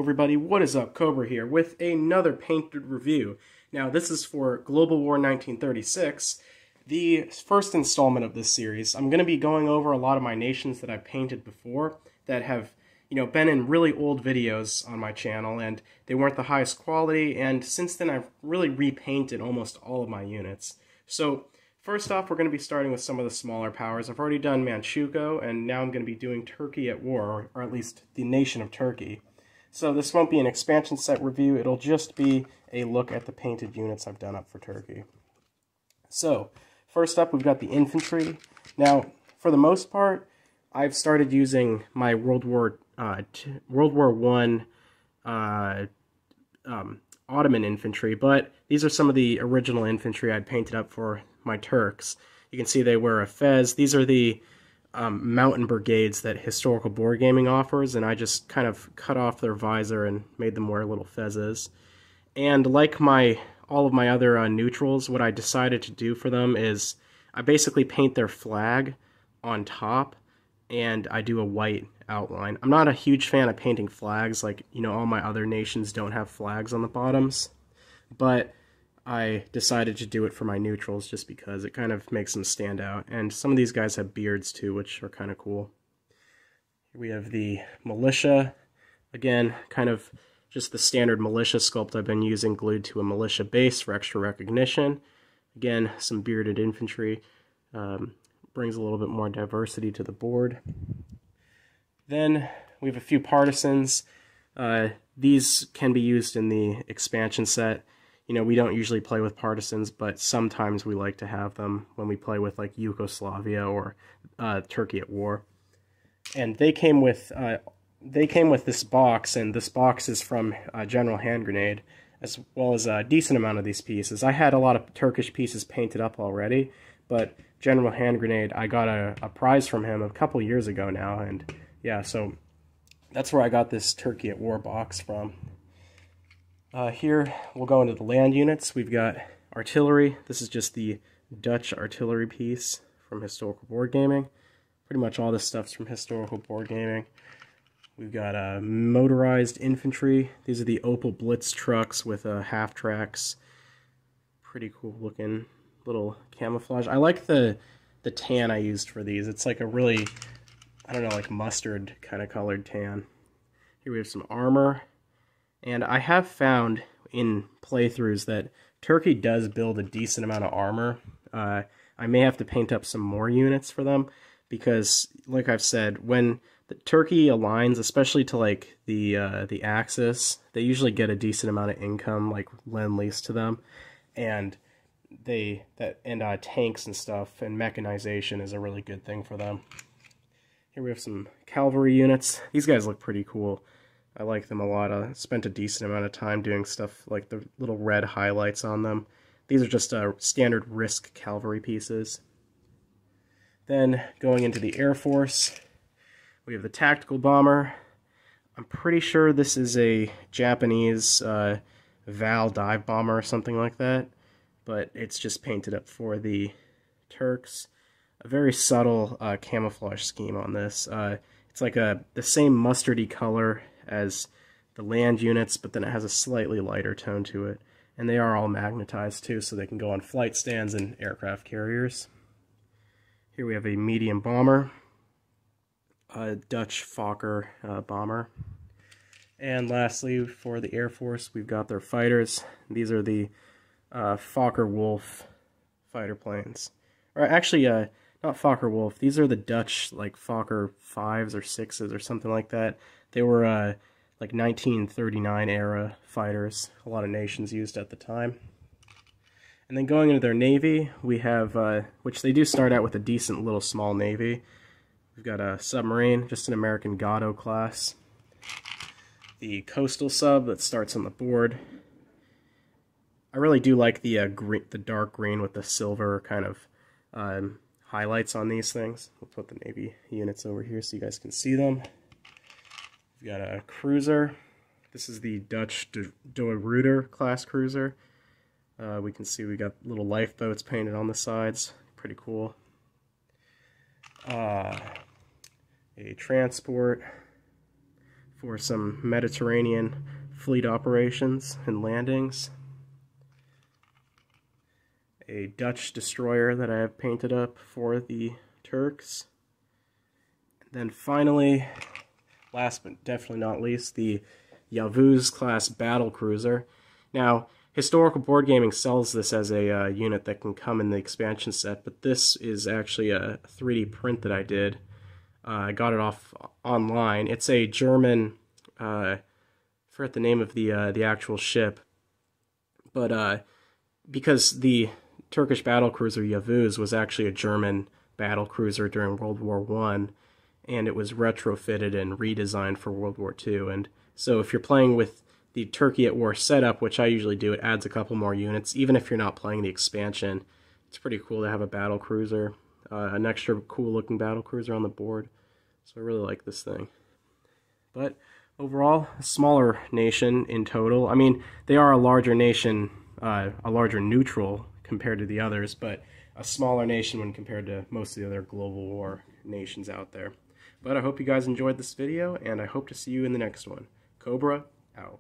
everybody, what is up? Cobra here with another painted review. Now this is for Global War 1936, the first installment of this series. I'm going to be going over a lot of my nations that I've painted before that have, been in really old videos on my channel, and they weren't the highest quality, and since then I've really repainted almost all of my units. So first off, we're going to be starting with some of the smaller powers. I've already done Manchukuo, and now I'm going to be doing Turkey at War, or at least the nation of Turkey. So this won't be an expansion set review, it'll just be a look at the painted units I've done up for Turkey. So, first up we've got the infantry. Now, for the most part, I've started using my World War I Ottoman infantry, but these are some of the original infantry I'd painted up for my Turks. You can see they wear a fez. These are the mountain brigades that Historical Wargaming offers, and I just kind of cut off their visor and made them wear little fezes. And like all of my other neutrals, what I decided to do for them is I basically paint their flag on top, and I do a white outline. I'm not a huge fan of painting flags, like, all my other nations don't have flags on the bottoms, but I decided to do it for my neutrals just because it kind of makes them stand out. And some of these guys have beards too, which are kind of cool. Here we have the Militia. Again, kind of just the standard Militia sculpt I've been using, glued to a Militia base for extra recognition. Again, some bearded infantry. Brings a little bit more diversity to the board. Then we have a few Partisans. These can be used in the expansion set. We don't usually play with Partisans, but sometimes we like to have them when we play with like Yugoslavia or Turkey at War. And they came with this box, and this box is from General Hand Grenade, as well as a decent amount of these pieces. I had a lot of Turkish pieces painted up already, but General Hand Grenade, I got a prize from him a couple years ago now, and yeah, so that's where I got this Turkey at War box from. Here, we'll go into the land units. We've got artillery. This is just the Dutch artillery piece from Historical Wargaming. Pretty much all this stuff's from Historical Wargaming. We've got motorized infantry. These are the Opel Blitz trucks with half tracks. Pretty cool looking little camouflage. I like the tan I used for these. It's like a really, I don't know, like mustard kind of colored tan. Here we have some armor. And I have found in playthroughs that Turkey does build a decent amount of armor. I may have to paint up some more units for them, because, like I've said, when the Turkey aligns, especially to like the Axis, they usually get a decent amount of income, like lend-lease to them, and tanks and stuff and mechanization is a really good thing for them. Here we have some cavalry units. These guys look pretty cool. I like them a lot. I spent a decent amount of time doing stuff like the little red highlights on them. These are just standard Risk cavalry pieces. Then going into the Air Force, we have the tactical bomber. I'm pretty sure this is a Japanese Val dive bomber or something like that, but it's just painted up for the Turks. A very subtle camouflage scheme on this. It's like the same mustardy color as the land units, but then it has a slightly lighter tone to it. And they are all magnetized too, so they can go on flight stands and aircraft carriers. Here we have a medium bomber, a Dutch Fokker bomber. And lastly, for the Air Force, we've got their fighters. These are the Fokker Wolf fighter planes. Or actually, not Fokker Wolf. These are the Dutch, like, Fokker 5s or 6s or something like that. They were, like, 1939 era fighters. A lot of nations used at the time. And then going into their navy, we have, which they do start out with a decent little small navy. We've got a submarine, just an American Gatto class. The coastal sub that starts on the board. I really do like the dark green with the silver kind of highlights on these things. We'll put the Navy units over here so you guys can see them. We've got a cruiser. This is the Dutch De Ruyter class cruiser. We can see we got little lifeboats painted on the sides. Pretty cool. A transport. for some Mediterranean fleet operations and landings. A Dutch destroyer that I have painted up for the Turks. And then finally, last but definitely not least, the Yavuz class battle cruiser. Now, Historical Board Gaming sells this as a unit that can come in the expansion set, but this is actually a 3D print that I did. I got it off online. It's a German, I forget the name of the actual ship, but because the Turkish battlecruiser Yavuz was actually a German battlecruiser during World War I, and it was retrofitted and redesigned for World War II. And so if you're playing with the Turkey at War setup, which I usually do, it adds a couple more units. Even if you're not playing the expansion, it's pretty cool to have a battlecruiser, an extra cool looking battlecruiser on the board. So I really like this thing. But overall, a smaller nation in total. I mean, they are a larger nation, a larger neutral compared to the others, but a smaller nation when compared to most of the other global war nations out there. But I hope you guys enjoyed this video, and I hope to see you in the next one. Cobra, out.